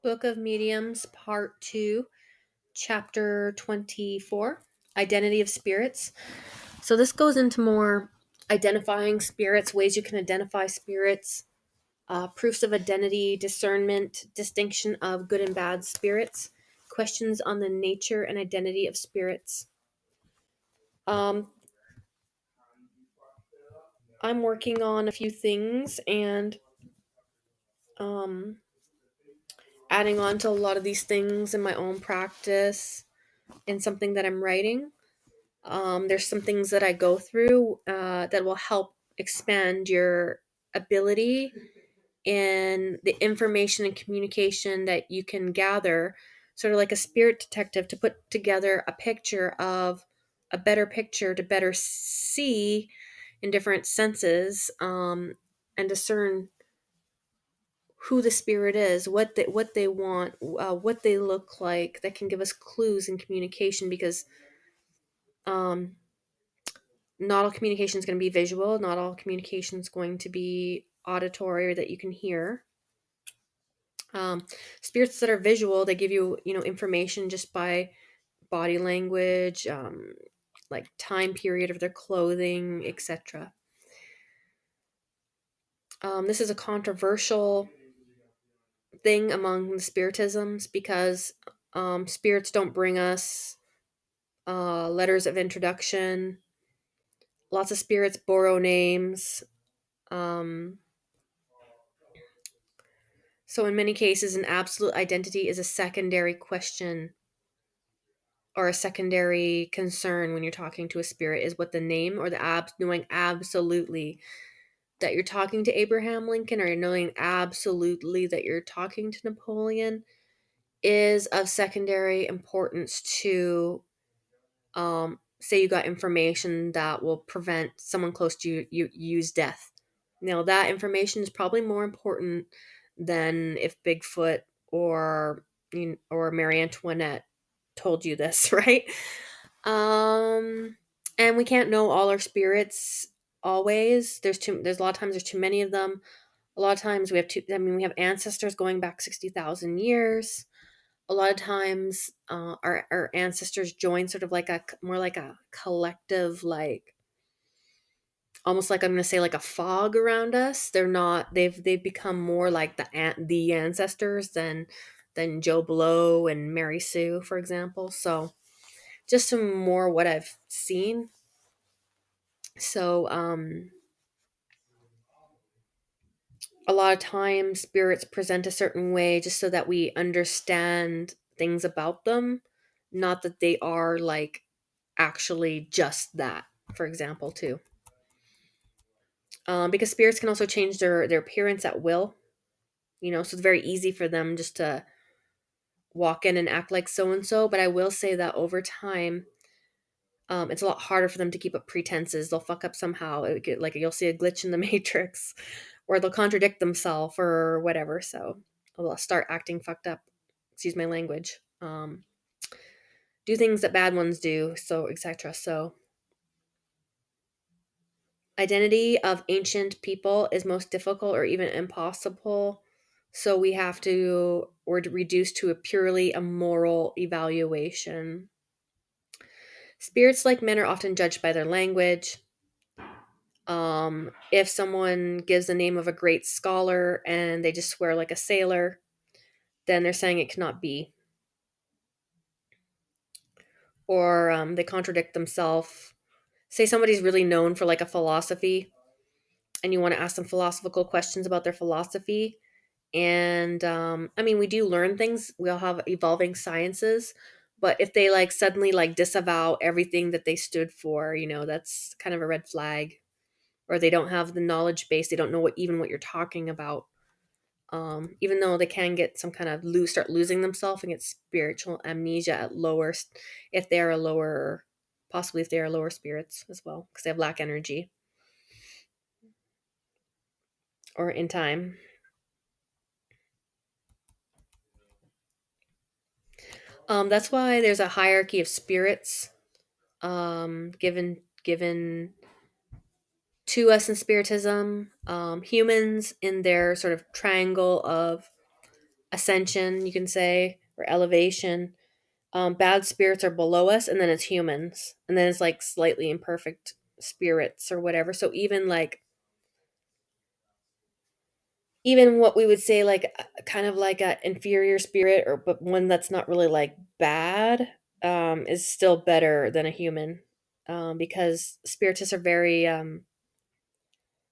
Book of Mediums, Part 2, Chapter 24, Identity of Spirits. So this goes into more identifying spirits, ways you can identify spirits, proofs of identity, discernment, distinction of good and bad spirits, questions on the nature and identity of spirits. Um, I'm working on a few things and adding on to a lot of these things in my own practice in something that I'm writing. There's some things that I go through that will help expand your ability in the information and communication that you can gather, sort of like a spirit detective, to put together a better picture to better see in different senses, and discern who the spirit is, what they want, what they look like. That can give us clues in communication because um, not all communication is going to be visual. Not all communication is going to be auditory or that you can hear. Spirits that are visual, they give you, information just by body language, like time period of their clothing, etc. This is a controversial thing among the spiritisms because spirits don't bring us letters of introduction. Lots of spirits borrow names. Um, So, in many cases, an absolute identity is a secondary question or a secondary concern when you're talking to a spirit, is what the name or knowing absolutely that you're talking to Abraham Lincoln, or knowing absolutely that you're talking to Napoleon, is of secondary importance to, say you got information that will prevent someone close to you's death. Now, that information is probably more important than if Bigfoot or or Marie Antoinette told you this, right? Um, and we can't know all our spirits always. There's a lot of times there's too many of them. A lot of times we have ancestors going back 60,000 years. A lot of times our ancestors join sort of like more like a collective, like almost like I'm going to say like a fog around us. They've become more like the ancestors than Joe Blow and Mary Sue, for example. So just some more what I've seen. So a lot of times spirits present a certain way just so that we understand things about them, not that they are like actually just that, for example, too. Because spirits can also change their appearance at will, so it's very easy for them just to walk in and act like so and so. But I will say that over time, it's a lot harder for them to keep up pretenses. They'll fuck up somehow. Like you'll see a glitch in the matrix, or they'll contradict themselves or whatever. So they'll start acting fucked up. Excuse my language. Do things that bad ones do. So etc. So identity of ancient people is most difficult or even impossible. So we're reduced to a purely a moral evaluation. Spirits, like men, are often judged by their language. If someone gives the name of a great scholar and they just swear like a sailor, then they're saying it cannot be. Or they contradict themselves. Say somebody's really known for like a philosophy, and you want to ask them philosophical questions about their philosophy. And we do learn things. We all have evolving sciences. But if they like suddenly like disavow everything that they stood for, that's kind of a red flag. Or they don't have the knowledge base. They don't know what you're talking about. Even though they can get some kind of start losing themselves and get spiritual amnesia at if they are a lower, possibly if they are lower spirits as well, because they have lack energy or in time. That's why there's a hierarchy of spirits given to us in spiritism. Humans in their sort of triangle of ascension, you can say, or elevation. Bad spirits are below us, and then it's humans, and then it's like slightly imperfect spirits or whatever. So even like, even what we would say like kind of like a inferior spirit, or but one that's not really like bad, is still better than a human, because spiritists are very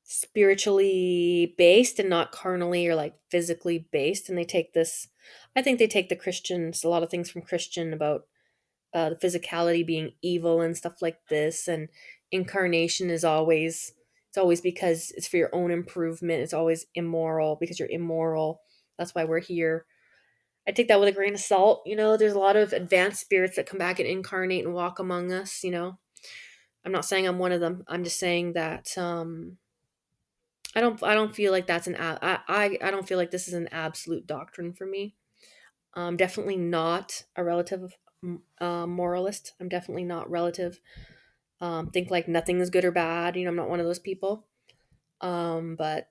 spiritually based and not carnally or like physically based, and they take this, I think they take the Christians, a lot of things from Christian about the physicality being evil and stuff like this, and incarnation is always, it's always because it's for your own improvement, it's always immoral because you're immoral, that's why we're here. I take that with a grain of salt. There's a lot of advanced spirits that come back and incarnate and walk among us. I'm not saying I'm one of them, I'm just saying that I don't feel like that's I don't feel like this is an absolute doctrine for me. I'm definitely not a relative moralist. I'm definitely not relative. Think like nothing is good or bad. I'm not one of those people. But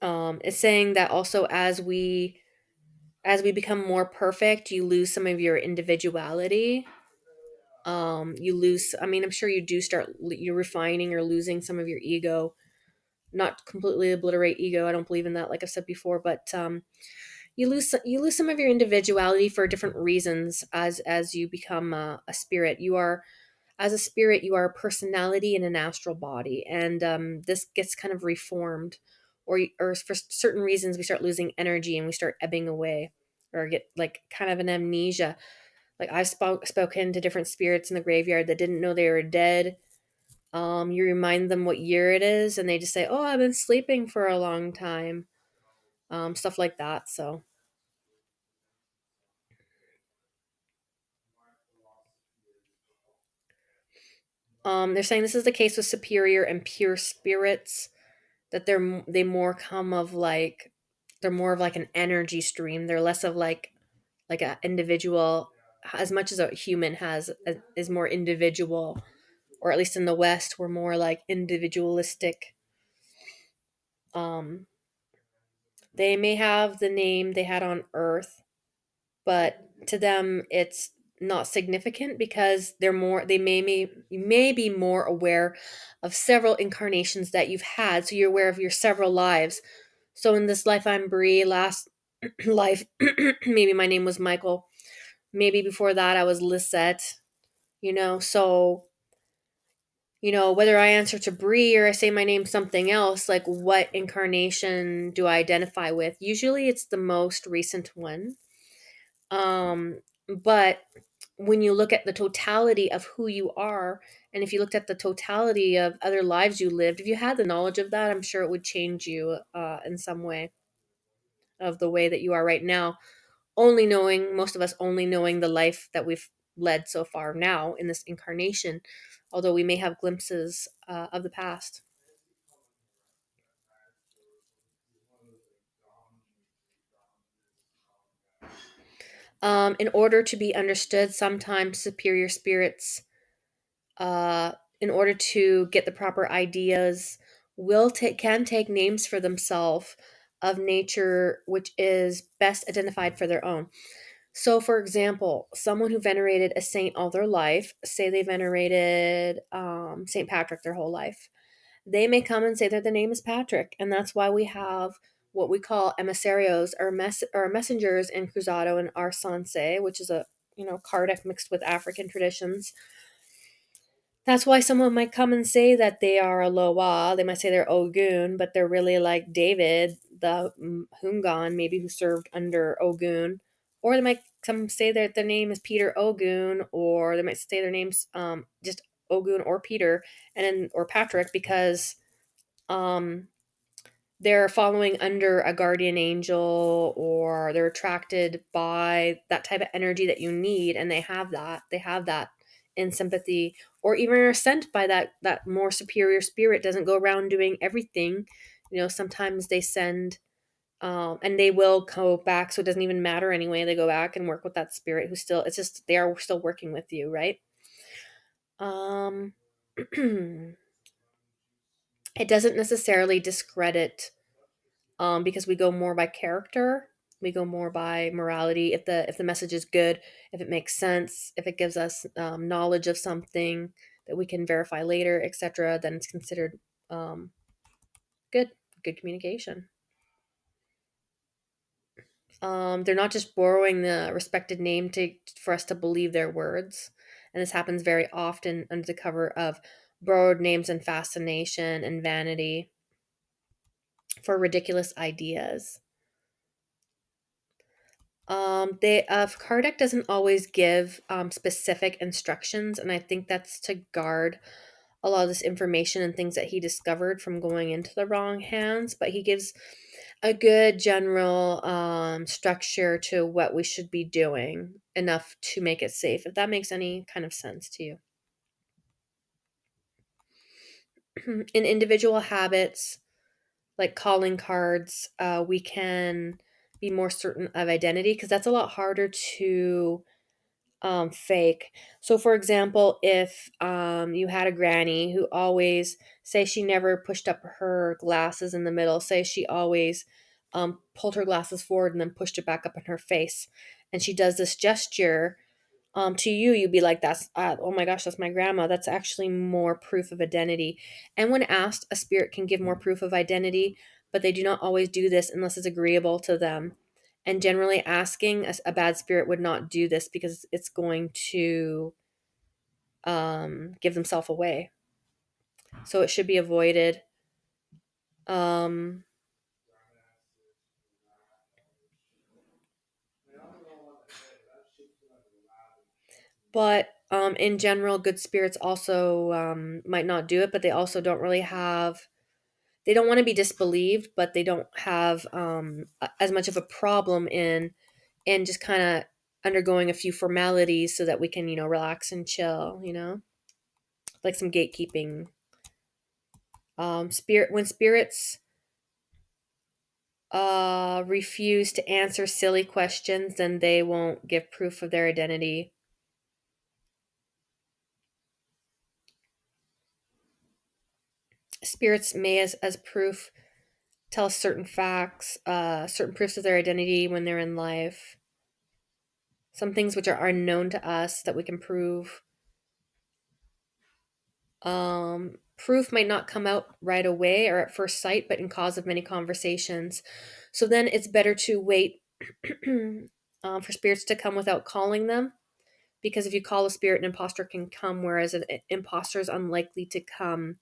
it's saying that also as we become more perfect, you lose some of your individuality. You lose. I mean, I'm sure you do start. You're refining or losing some of your ego. Not completely obliterate ego. I don't believe in that, like I've said before, but you lose some of your individuality for different reasons as you become a spirit. You are, as a spirit, you are a personality in an astral body, and this gets kind of reformed, or for certain reasons we start losing energy and we start ebbing away, or get like kind of an amnesia. Like I've spoken to different spirits in the graveyard that didn't know they were dead. You remind them what year it is, and they just say, "Oh, I've been sleeping for a long time." Stuff like that. So they're saying this is the case with superior and pure spirits, that they more come of like, they're more of like an energy stream. They're less of like a individual, as much as a human is more individual, or at least in the West we're more like individualistic. Um they may have the name they had on Earth, but to them it's not significant because you may be more aware of several incarnations that you've had, so you're aware of your several lives. So in this life I'm Bree, last life maybe my name was Michael, maybe before that I was Lisette. So whether I answer to Bree or I say my name something else, like what incarnation do I identify with? Usually it's the most recent one. But when you look at the totality of who you are, and if you looked at the totality of other lives you lived, if you had the knowledge of that, I'm sure it would change you in some way of the way that you are right now. Only knowing, most of us only knowing the life that we've led so far now in this incarnation, although we may have glimpses of the past. In order to be understood, sometimes superior spirits, uh, in order to get the proper ideas, can take names for themselves of nature which is best identified for their own. So, for example, someone who venerated a saint all their life, say they venerated Saint Patrick their whole life, they may come and say that the name is Patrick, and that's why we have what we call emissarios, or messengers in Cruzado and Arsanse, which is a Kardec mixed with African traditions. That's why someone might come and say that they are a Loa. They might say they're Ogun, but they're really like David, the Hungan, maybe who served under Ogun. Or they might come say that their name is Peter Ogun, or they might say their name's just Ogun or Peter, or Patrick, because um, they're following under a guardian angel, or they're attracted by that type of energy that you need, and they have that in sympathy, or even are sent by that more superior spirit. Doesn't go around doing everything. Sometimes they send, and they will go back, so it doesn't even matter anyway. They go back and work with that spirit who still, it's just they are still working with you, right? um It doesn't necessarily discredit, because we go more by character. We go more by morality. If the message is good, if it makes sense, if it gives us knowledge of something that we can verify later, etc., then it's considered um, good communication. They're not just borrowing the respected name for us to believe their words, and this happens very often under the cover of borrowed names and fascination and vanity for ridiculous ideas. Card deck doesn't always give specific instructions, and I think that's to guard a lot of this information and things that he discovered from going into the wrong hands. But he gives a good general structure to what we should be doing, enough to make it safe. If that makes any kind of sense to you. In individual habits, like calling cards, we can be more certain of identity because that's a lot harder to fake. So, for example, if you had a granny who always, say she never pushed up her glasses in the middle, say she always pulled her glasses forward and then pushed it back up in her face, and she does this gesture, to you, you'd be like, that's, oh my gosh, that's my grandma. That's actually more proof of identity. And when asked, a spirit can give more proof of identity, but they do not always do this unless it's agreeable to them. And generally, asking a bad spirit would not do this because it's going to give themselves away. So it should be avoided. Um, but in general, good spirits also might not do it, but they also don't really have, they don't want to be disbelieved, but they don't have as much of a problem in just kind of undergoing a few formalities so that we can, relax and chill, like some gatekeeping. Spirit When spirits refuse to answer silly questions, then they won't give proof of their identity. Spirits may, as proof, tell us certain facts, certain proofs of their identity when they're in life. Some things which are unknown to us that we can prove. Proof might not come out right away or at first sight, but in cause of many conversations. So then it's better to wait for spirits to come without calling them, because if you call a spirit, an imposter can come, whereas an imposter is unlikely to come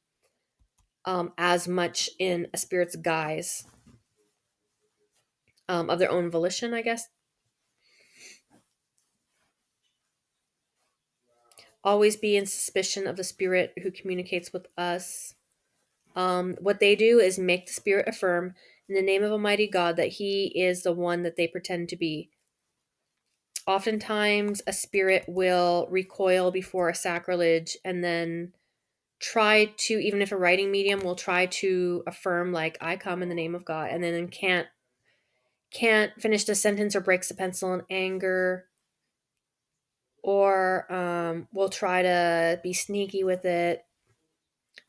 as much in a spirit's guise, of their own volition, I guess. Always be in suspicion of the spirit who communicates with us. What they do is make the spirit affirm in the name of Almighty God that He is the one that they pretend to be. Oftentimes, a spirit will recoil before a sacrilege and then try to, even if a writing medium will try to affirm, like, I come in the name of God, and then can't finish the sentence or breaks the pencil in anger, or will try to be sneaky with it,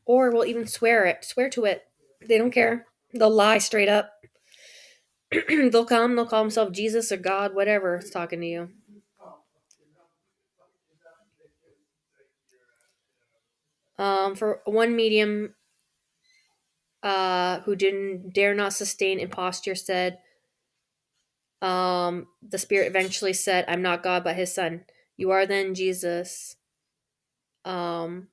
or will even swear to it. They don't care. They'll lie straight up. They'll call themselves Jesus or God, whatever is talking to you. For one medium who didn't dare not sustain imposture said, the spirit eventually said, I'm not God but His Son. You are then Jesus. Um,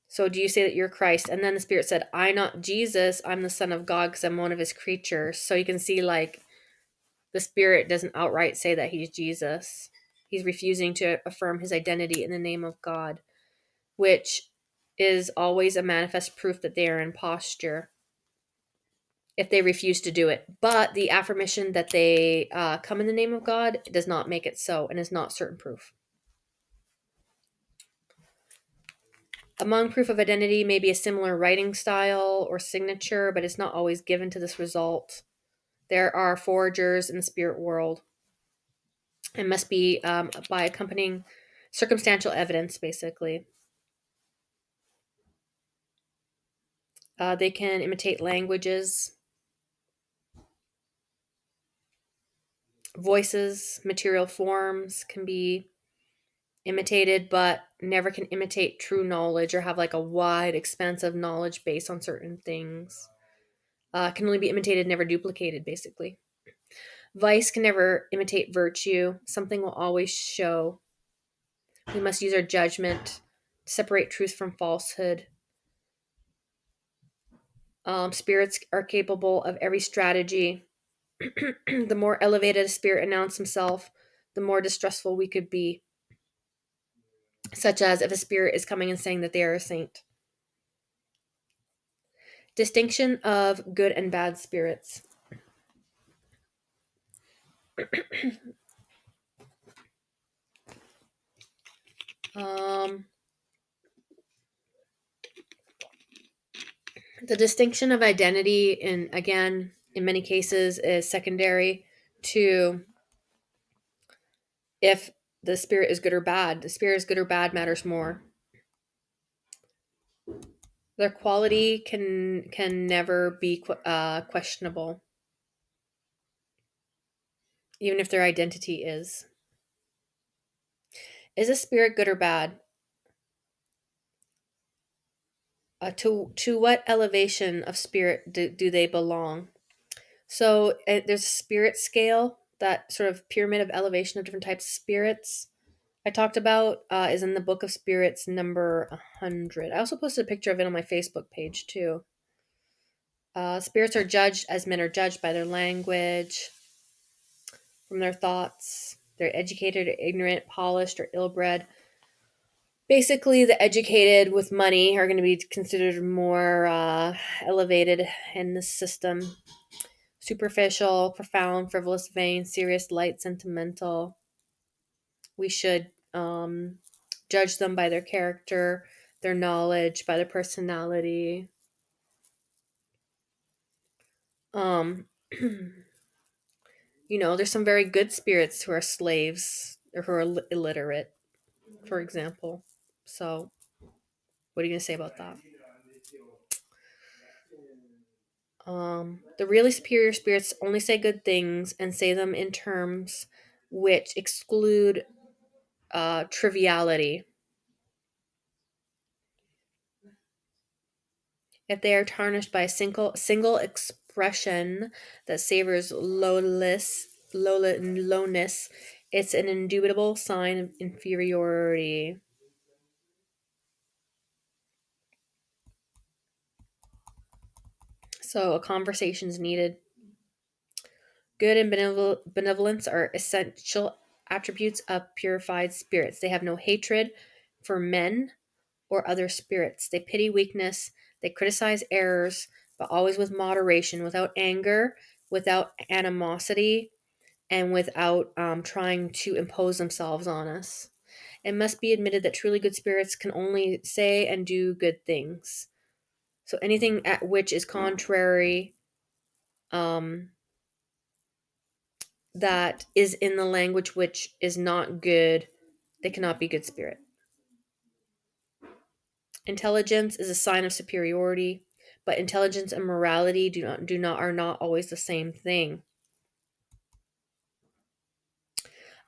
so do you say that you're Christ? And then the spirit said, I'm not Jesus, I'm the Son of God because I'm one of His creatures. So you can see, like, the spirit doesn't outright say that He's Jesus. He's refusing to affirm His identity in the name of God, which is always a manifest proof that they are in posture if they refuse to do it. But the affirmation that they come in the name of God does not make it so and is not certain proof. Among proof of identity may be a similar writing style or signature, but it's not always given to this result. There are forgers in the spirit world and must be by accompanying Circumstantial evidence, basically. They can imitate languages, voices, material forms can be imitated, but never can imitate true knowledge or have like a wide, expansive knowledge base on certain things. Can only be imitated, never duplicated, basically. Vice can never imitate virtue. Something will always show. We must use our judgment to separate truth from falsehood. Spirits are capable of every strategy. The more elevated a spirit announced himself, the more distrustful we could be. Such as if a spirit is coming and saying that they are a saint. Distinction of good and bad spirits. Um, the distinction of identity, in again, in many cases, is secondary to if the spirit is good or bad. The spirit is good or bad matters more. Their quality can never be questionable, even if their identity is. Is a spirit good or bad? To what elevation of spirit do they belong? So there's a spirit scale, that sort of pyramid of elevation of different types of spirits I talked about is in the Book of Spirits, number 100. I also posted a picture of it on my Facebook page too. Spirits are judged as men are judged by their language, from their thoughts. They're educated or ignorant, polished or ill-bred. Basically, the educated with money are going to be considered more elevated in this system. Superficial, profound, frivolous, vain, serious, light, sentimental. We should judge them by their character, their knowledge, by their personality. Um, there's some very good spirits who are slaves or who are illiterate, for example. So, what are you going to say about that? The really superior spirits only say good things and say them in terms which exclude triviality. If they are tarnished by a single expression that savors lowness, it's an indubitable sign of inferiority. So a conversation is needed. Good and benevolence are essential attributes of purified spirits. They have no hatred for men or other spirits. They pity weakness. They criticize errors, but always with moderation, without anger, without animosity, and without trying to impose themselves on us. It must be admitted that truly good spirits can only say and do good things. So anything at which is contrary, um, that is in the language which is not good, they cannot be good spirit. Intelligence is a sign of superiority, but intelligence and morality are not always the same thing.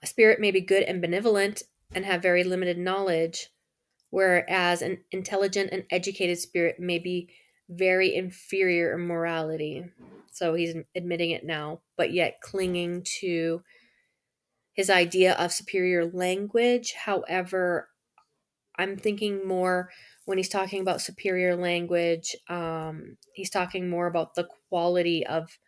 A spirit may be good and benevolent and have very limited knowledge, whereas an intelligent and educated spirit may be very inferior in morality. So he's admitting it now, but yet clinging to his idea of superior language. However, I'm thinking more when he's talking about superior language, he's talking more about the quality of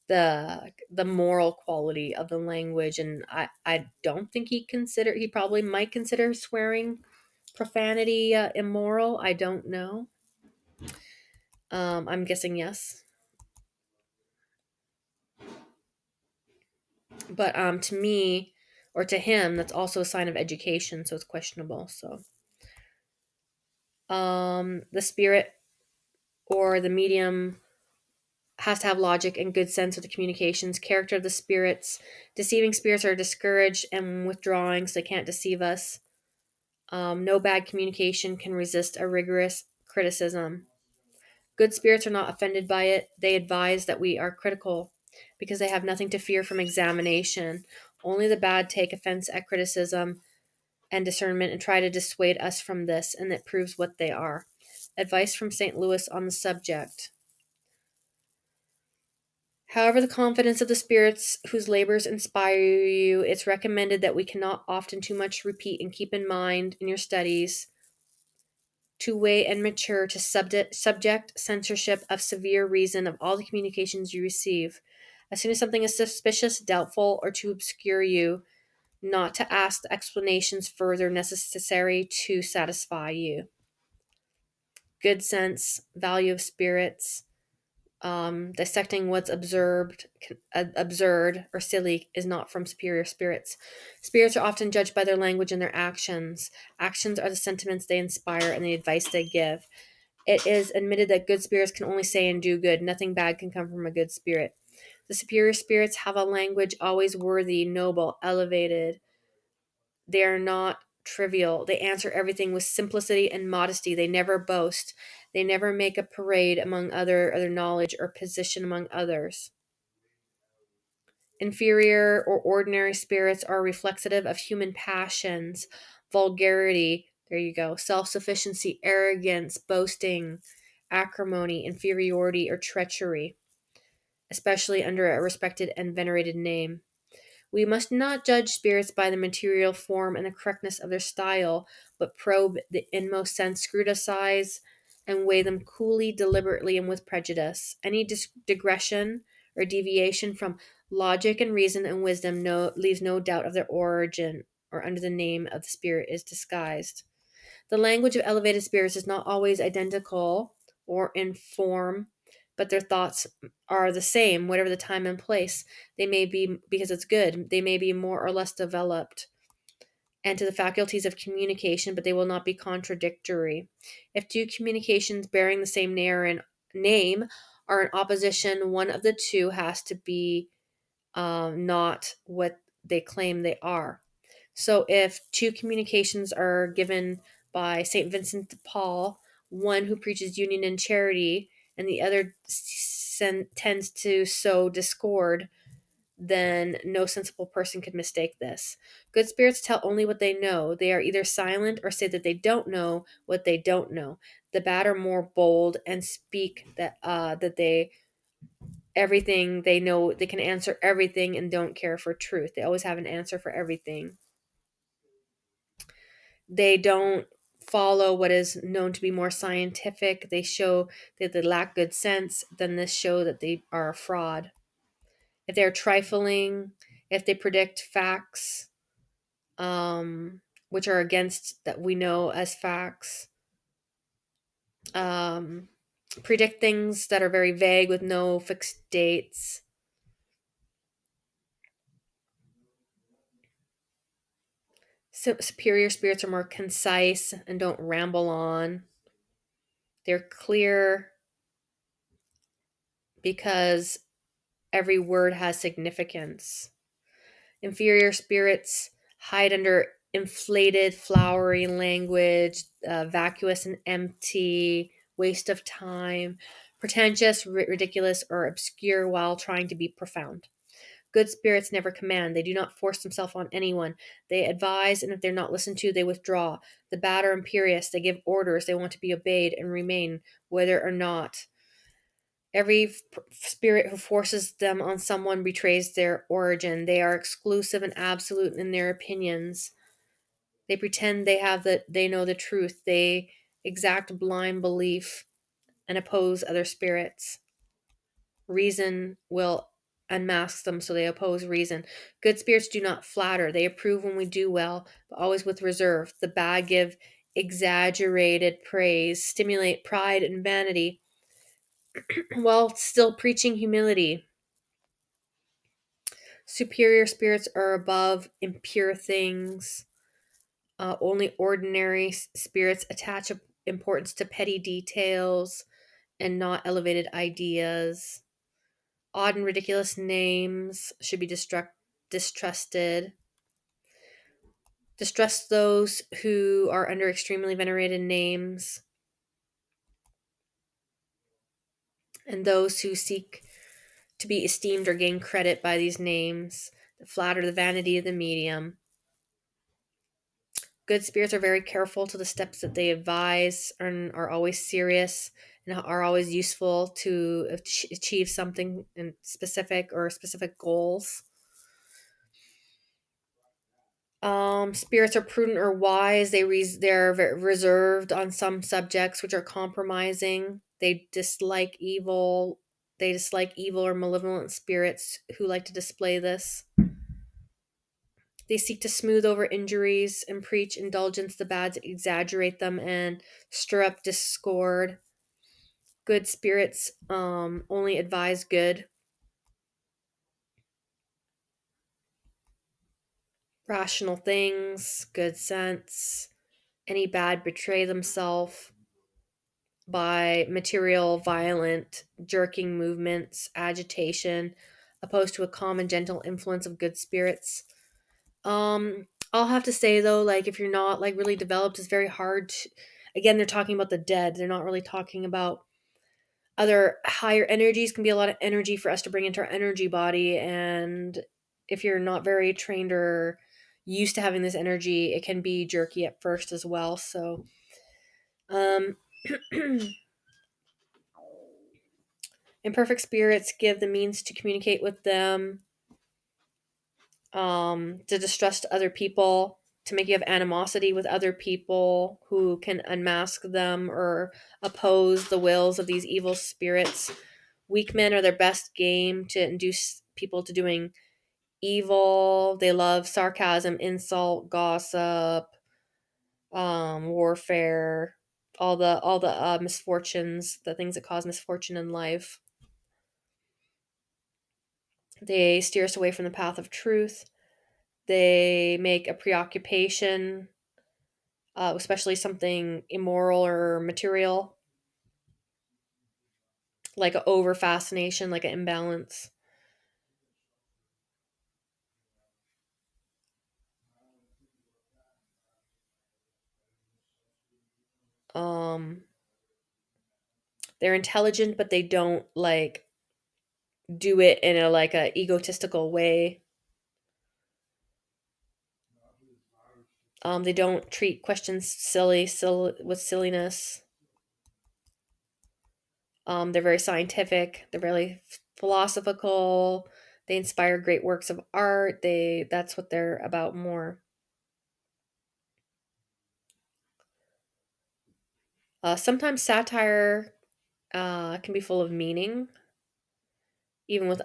the moral quality of the language, and I don't think he probably might consider swearing profanity immoral. I don't know. I'm guessing yes, but to me or to him, that's also a sign of education, so it's questionable. So the spirit or the medium has to have logic and good sense of the communications. Character of the spirits. Deceiving spirits are discouraged and withdrawing, so they can't deceive us. No bad communication can resist a rigorous criticism. Good spirits are not offended by it. They advise that we are critical because they have nothing to fear from examination. Only the bad take offense at criticism and discernment and try to dissuade us from this, and it proves what they are. Advice from St. Louis on the subject. However, the confidence of the spirits whose labors inspire you, it's recommended that we cannot often too much repeat and keep in mind in your studies to weigh and mature to subject censorship of severe reason of all the communications you receive. As soon as something is suspicious, doubtful, or too obscure you, not to ask the explanations further necessary to satisfy you. Good sense, value of spirits, dissecting what's absurd or silly is not from superior spirits. Spirits are often judged by their language and their actions. Actions are the sentiments they inspire and the advice they give. It is admitted that good spirits can only say and do good. Nothing bad can come from a good spirit. The superior spirits have a language always worthy, noble, elevated. They are not trivial. They answer everything with simplicity and modesty. They never boast. They never make a parade among other knowledge or position among others. Inferior or ordinary spirits are reflexive of human passions, vulgarity, there you go, self-sufficiency, arrogance, boasting, acrimony, inferiority, or treachery, especially under a respected and venerated name. We must not judge spirits by the material form and the correctness of their style, but probe the inmost sense, scrutinize, and weigh them coolly, deliberately, and with prejudice. Any digression or deviation from logic and reason and wisdom leaves no doubt of their origin, or under the name of the spirit is disguised. The language of elevated spirits is not always identical or in form, but their thoughts are the same, whatever the time and place. They may be, because it's good, they may be more or less developed and to the faculties of communication, but they will not be contradictory. If two communications bearing the same name are in opposition, one of the two has to be not what they claim they are. So if two communications are given by St. Vincent de Paul, one who preaches union and charity, and the other tends to sow discord, then no sensible person could mistake this. Good spirits tell only what they know. They are either silent or say that they don't know what they don't know. The bad are more bold and speak that they everything they know, they can answer everything and don't care for truth. They always have an answer for everything. They don't follow what is known to be more scientific. They show that they lack good sense, then this show that they are a fraud. If they're trifling, if they predict facts, which are against that we know as facts, um, predict things that are very vague with no fixed dates. So superior spirits are more concise and don't ramble on. They're clear because every word has significance. Inferior spirits hide under inflated, flowery language, vacuous and empty, waste of time, pretentious, ridiculous, or obscure while trying to be profound. Good spirits never command. They do not force themselves on anyone. They advise, and if they're not listened to, they withdraw. The bad are imperious. They give orders. They want to be obeyed and remain, whether or not. Every spirit who forces them on someone betrays their origin. They are exclusive and absolute in their opinions. They pretend they know the truth. They exact blind belief and oppose other spirits. Reason will unmask them, so they oppose reason. Good spirits do not flatter. They approve when we do well, but always with reserve. The bad give exaggerated praise, stimulate pride and vanity, while still preaching humility. Superior spirits are above impure things. Only ordinary spirits attach importance to petty details and not elevated ideas. Odd and ridiculous names should be distrusted. Distrust those who are under extremely venerated names, and those who seek to be esteemed or gain credit by these names that flatter the vanity of the medium. Good spirits are very careful to the steps that they advise and are always serious and are always useful to achieve something in specific or specific goals. Spirits are prudent or wise. They're reserved on some subjects which are compromising. They dislike evil. They dislike evil or malevolent spirits who like to display this. They seek to smooth over injuries and preach indulgence to the bad, to exaggerate them and stir up discord. Good spirits only advise good. Rational things, good sense. Any bad betray themselves by material, violent, jerking movements, agitation, opposed to a calm and gentle influence of good spirits. I'll have to say though, like if you're not like really developed, it's very hard to, again, they're talking about the dead. They're not really talking about other higher energies. Can be a lot of energy for us to bring into our energy body, and if you're not very trained or used to having this energy, it can be jerky at first as well. So um imperfect spirits give the means to communicate with them, to distrust other people, to make you have animosity with other people who can unmask them or oppose the wills of these evil spirits. Weak men are their best game to induce people to doing evil. They love sarcasm, insult, gossip, warfare, all the misfortunes, the things that cause misfortune in life. They steer us away from the path of truth. They make a preoccupation, especially something immoral or material, like an over fascination, like an imbalance. Um, they're intelligent, but they don't like do it in a like a egotistical way. They don't treat questions silly with silliness. They're very scientific. They're very philosophical. They inspire great works of art. That's what they're about more. Sometimes satire can be full of meaning, even with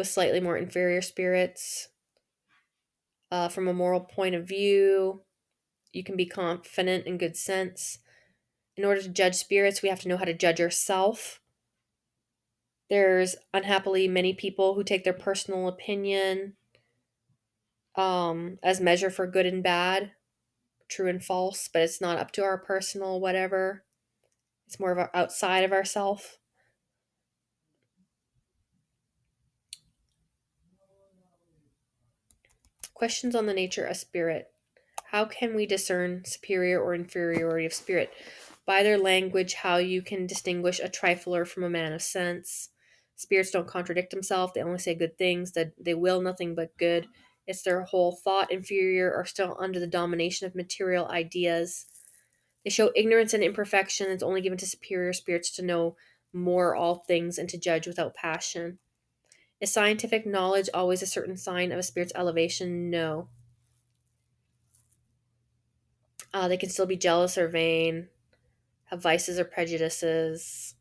slightly more inferior spirits. From a moral point of view, you can be confident in good sense. In order to judge spirits, we have to know how to judge ourselves. There's unhappily many people who take their personal opinion as measure for good and bad, true and false, but it's not up to our personal whatever. It's more of our outside of ourself. Questions on the nature of spirit. How can we discern superior or inferiority of spirit? By their language, how you can distinguish a trifler from a man of sense. Spirits don't contradict themselves, they only say good things, that they will nothing but good. It's their whole thought. Inferior are still under the domination of material ideas. They show ignorance and imperfection. It's only given to superior spirits to know more all things and to judge without passion. Is scientific knowledge always a certain sign of a spirit's elevation? No. They can still be jealous or vain, have vices or prejudices.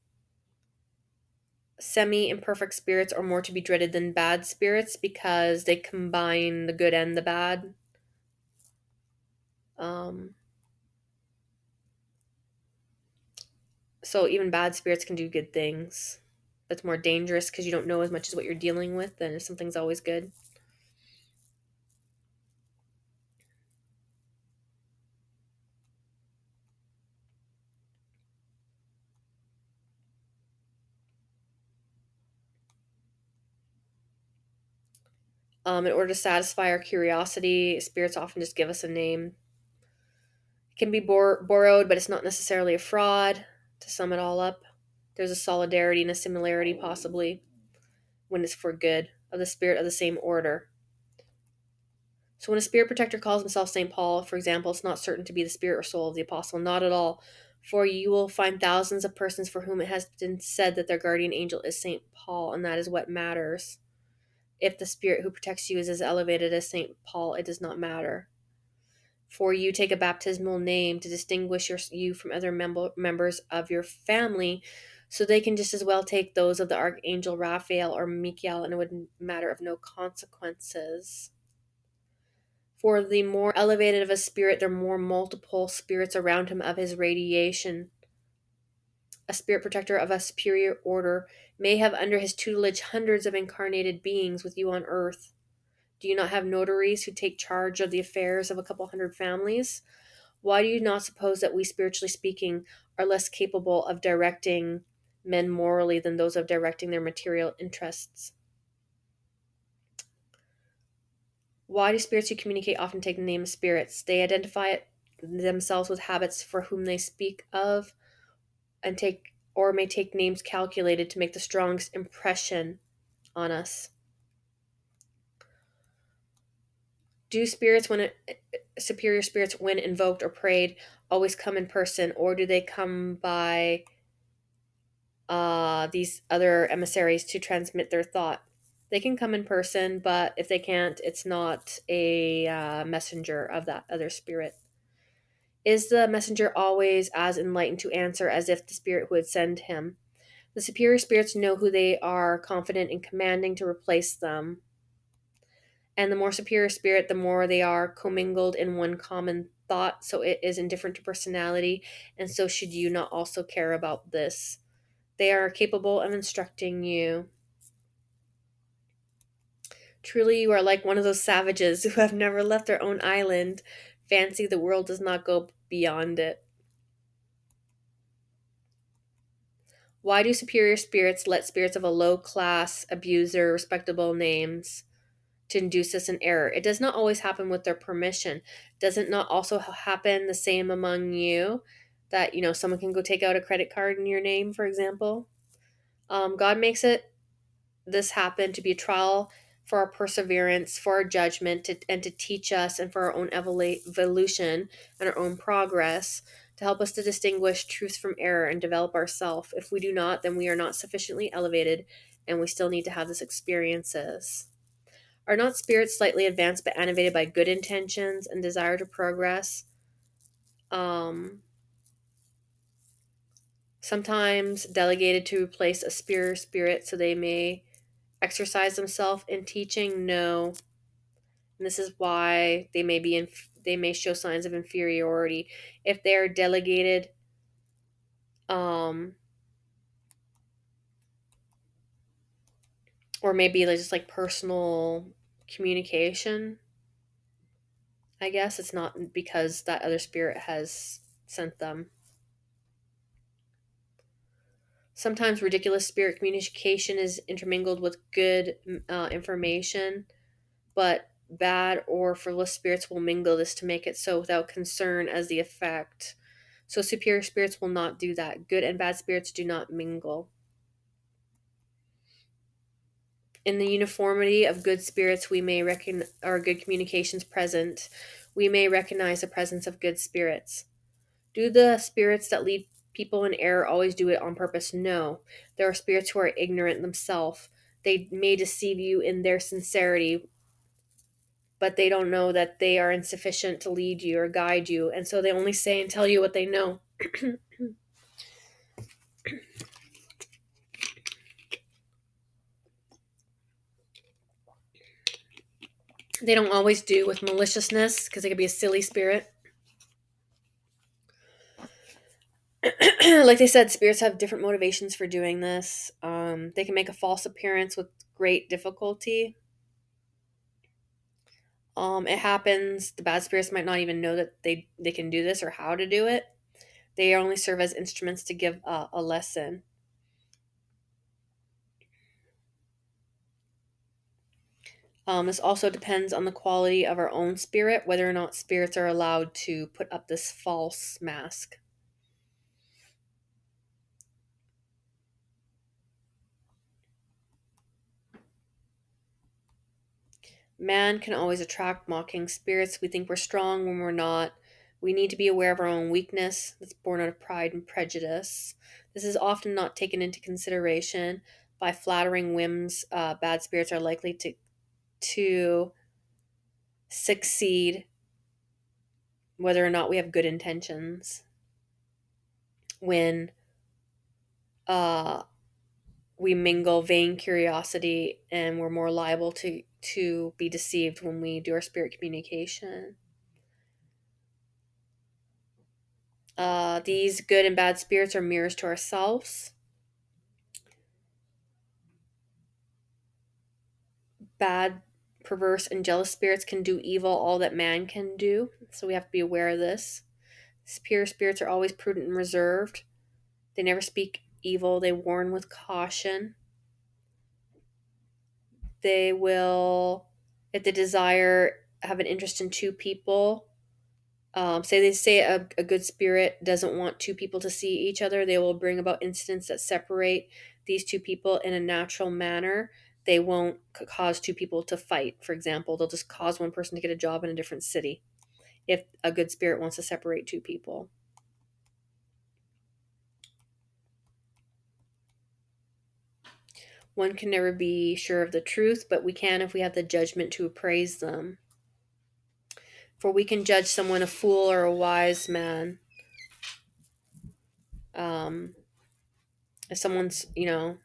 Semi imperfect spirits are more to be dreaded than bad spirits because they combine the good and the bad. Um, so even bad spirits can do good things. That's more dangerous because you don't know as much as what you're dealing with, then if something's always good. In order to satisfy our curiosity, spirits often just give us a name. It can be borrowed, but it's not necessarily a fraud. To sum it all up, there's a solidarity and a similarity, possibly, when it's for good, of the spirit of the same order. So when a spirit protector calls himself St. Paul, for example, it's not certain to be the spirit or soul of the apostle, not at all. For you will find thousands of persons for whom it has been said that their guardian angel is St. Paul, and that is what matters. If the spirit who protects you is as elevated as St. Paul, it does not matter. For you take a baptismal name to distinguish you from other members of your family, so they can just as well take those of the archangel Raphael or Michael, and it would matter of no consequences. For the more elevated of a spirit, there are more multiple spirits around him of his radiation. A spirit protector of a superior order may have under his tutelage hundreds of incarnated beings with you on earth. Do you not have notaries who take charge of the affairs of a couple hundred families? Why do you not suppose that we, spiritually speaking, are less capable of directing men morally than those of directing their material interests? Why do spirits who communicate often take the name of spirits? They identify themselves with habits for whom they speak of, and take or may take names calculated to make the strongest impression on us. Do spirits, superior spirits, when invoked or prayed, always come in person, or do they come by these other emissaries to transmit their thought? They can come in person, but if they can't, it's not a messenger of that other spirit. Is the messenger always as enlightened to answer as if the spirit who would send him? The superior spirits know who they are confident in commanding to replace them. And the more superior spirit, the more they are commingled in one common thought, so it is indifferent to personality, and so should you not also care about this. They are capable of instructing you. Truly, you are like one of those savages who have never left their own island. Fancy the world does not go beyond it. Why do superior spirits let spirits of a low class abuse their respectable names to induce us in error? It does not always happen with their permission. Does it not also happen the same among you? That, someone can go take out a credit card in your name, for example. God makes this happen to be a trial for our perseverance, for our judgment, and to teach us, and for our own evolution and our own progress, to help us to distinguish truth from error and develop ourself. If we do not, then we are not sufficiently elevated, and we still need to have these experiences. Are not spirits slightly advanced but animated by good intentions and desire to progress? Sometimes delegated to replace a superior spirit so they may exercise themselves in teaching? No. And this is why they may show signs of inferiority if they are delegated or maybe just like personal communication. I guess it's not because that other spirit has sent them. Sometimes ridiculous spirit communication is intermingled with good information, but bad or frivolous spirits will mingle this to make it so without concern as the effect. So superior spirits will not do that. Good and bad spirits do not mingle. In the uniformity of good spirits, we may recognize, or good communications present, we may recognize the presence of good spirits. Do the spirits that lead people in error always do it on purpose? No. There are spirits who are ignorant themselves. They may deceive you in their sincerity, but they don't know that they are insufficient to lead you or guide you, and so they only say and tell you what they know. They don't always do with maliciousness, because they could be a silly spirit. Like they said, spirits have different motivations for doing this. They can make a false appearance with great difficulty. It happens. The bad spirits might not even know that they can do this or how to do it. They only serve as instruments to give a lesson. This also depends on the quality of our own spirit, whether or not spirits are allowed to put up this false mask. Man can always attract mocking spirits. We think we're strong when we're not. We need to be aware of our own weakness that's born out of pride and prejudice. This is often not taken into consideration. By flattering whims, bad spirits are likely to succeed whether or not we have good intentions. When uh, we mingle vain curiosity, and we're more liable to be deceived when we do our spirit communication. These good and bad spirits are mirrors to ourselves. Bad, perverse, and jealous spirits can do evil all that man can do, so we have to be aware of this. Superior spirits are always prudent and reserved. They never speak evil, they warn with caution. They will, if they desire, have an interest in two people. Say a good spirit doesn't want two people to see each other, they will bring about incidents that separate these two people in a natural manner. They won't cause two people to fight. For example, they'll just cause one person to get a job in a different city if a good spirit wants to separate two people. One can never be sure of the truth, but we can if we have the judgment to appraise them. For we can judge someone a fool or a wise man. Um, if someone's, you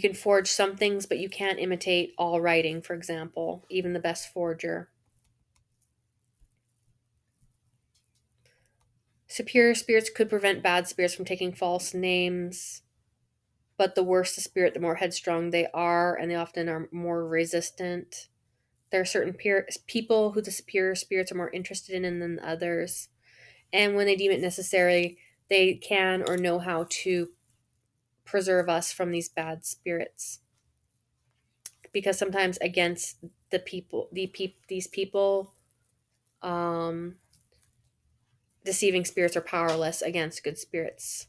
can forge some things, but you can't imitate all writing, for example, even the best forger. Superior spirits could prevent bad spirits from taking false names, but the worse the spirit, the more headstrong they are, and they often are more resistant. There are certain people who the superior spirits are more interested in than others, and when they deem it necessary, they can or know how to preserve us from these bad spirits. Because sometimes against these people, um, deceiving spirits are powerless against good spirits.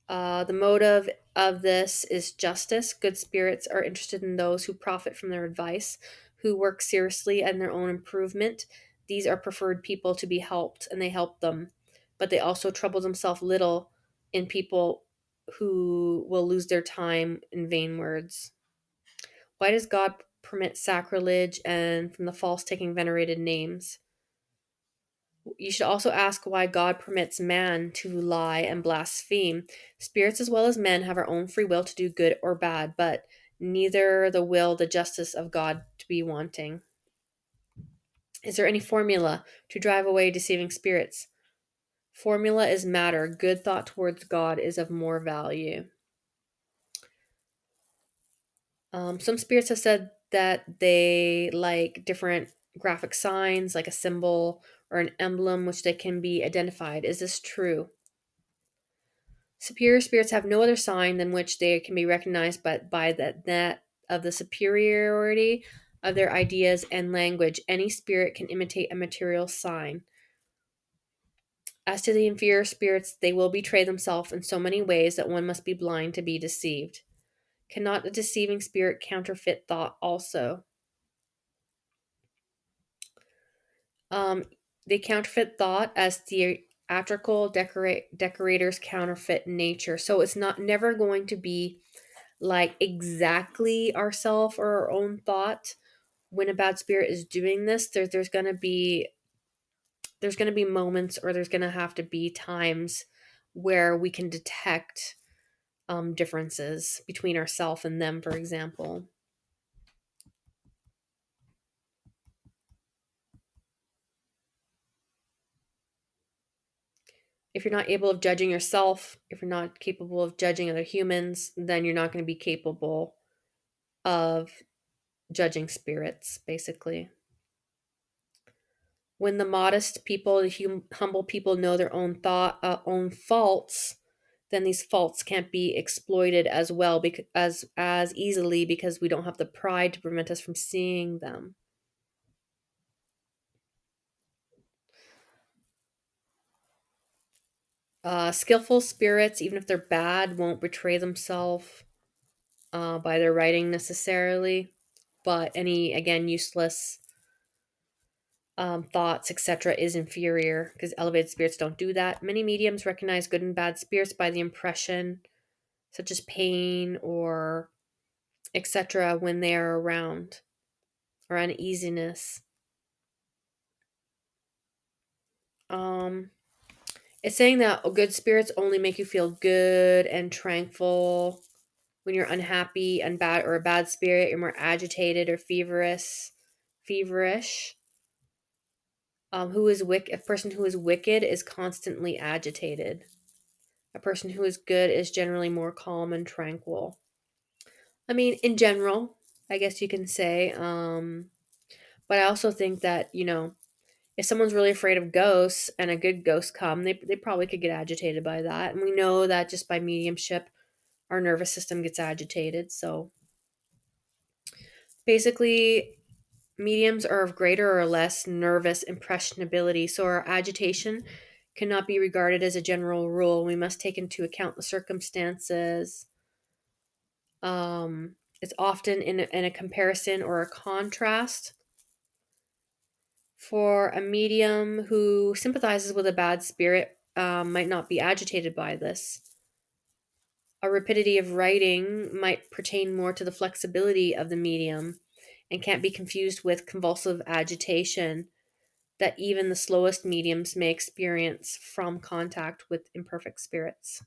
The motive of this is justice. Good spirits are interested in those who profit from their advice, who work seriously in their own improvement. These are preferred people to be helped, and they help them. But they also trouble themselves little in people who will lose their time in vain words. Why does God permit sacrilege and from the false taking venerated names? You should also ask why God permits man to lie and blaspheme. Spirits as well as men have our own free will to do good or bad, but neither the justice of God to be wanting. Is there any formula to drive away deceiving spirits? Formula is matter. Good thought towards God is of more value. Some spirits have said that they like different graphic signs, like a symbol or an emblem, which they can be identified. Is this true? Superior spirits have no other sign than which they can be recognized by that of the superiority of their ideas and language. Any spirit can imitate a material sign. As to the inferior spirits, they will betray themselves in so many ways that one must be blind to be deceived. Cannot a deceiving spirit counterfeit thought also? Um, they counterfeit thought as theatrical decorators counterfeit nature. So it's not never going to be like exactly ourself or our own thought. When a bad spirit is doing this, there's gonna be moments, or there's gonna have to be times where we can detect differences between ourself and them, for example. If you're not able of judging yourself, if you're not capable of judging other humans, then you're not going to be capable of judging spirits, basically. When the modest people, the humble people know their own own faults, then these faults can't be exploited as well because as easily because we don't have the pride to prevent us from seeing them. Skillful spirits, even if they're bad, won't betray themselves by their writing necessarily, but any, again, useless thoughts, etc., is inferior because elevated spirits don't do that. Many mediums recognize good and bad spirits by the impression, such as pain or etc., when they are around, or uneasiness. Um, it's saying that good spirits only make you feel good and tranquil. When you're unhappy and bad, or a bad spirit, you're more agitated or feverish. A person who is wicked is constantly agitated. A person who is good is generally more calm and tranquil. I mean, in general, I guess you can say. But I also think that, if someone's really afraid of ghosts and a good ghost come, they probably could get agitated by that. And we know that just by mediumship, our nervous system gets agitated. So basically, mediums are of greater or less nervous impressionability. So our agitation cannot be regarded as a general rule. We must take into account the circumstances. It's often in a comparison or a contrast. For a medium who sympathizes with a bad spirit, might not be agitated by this. A rapidity of writing might pertain more to the flexibility of the medium and can't be confused with convulsive agitation that even the slowest mediums may experience from contact with imperfect spirits.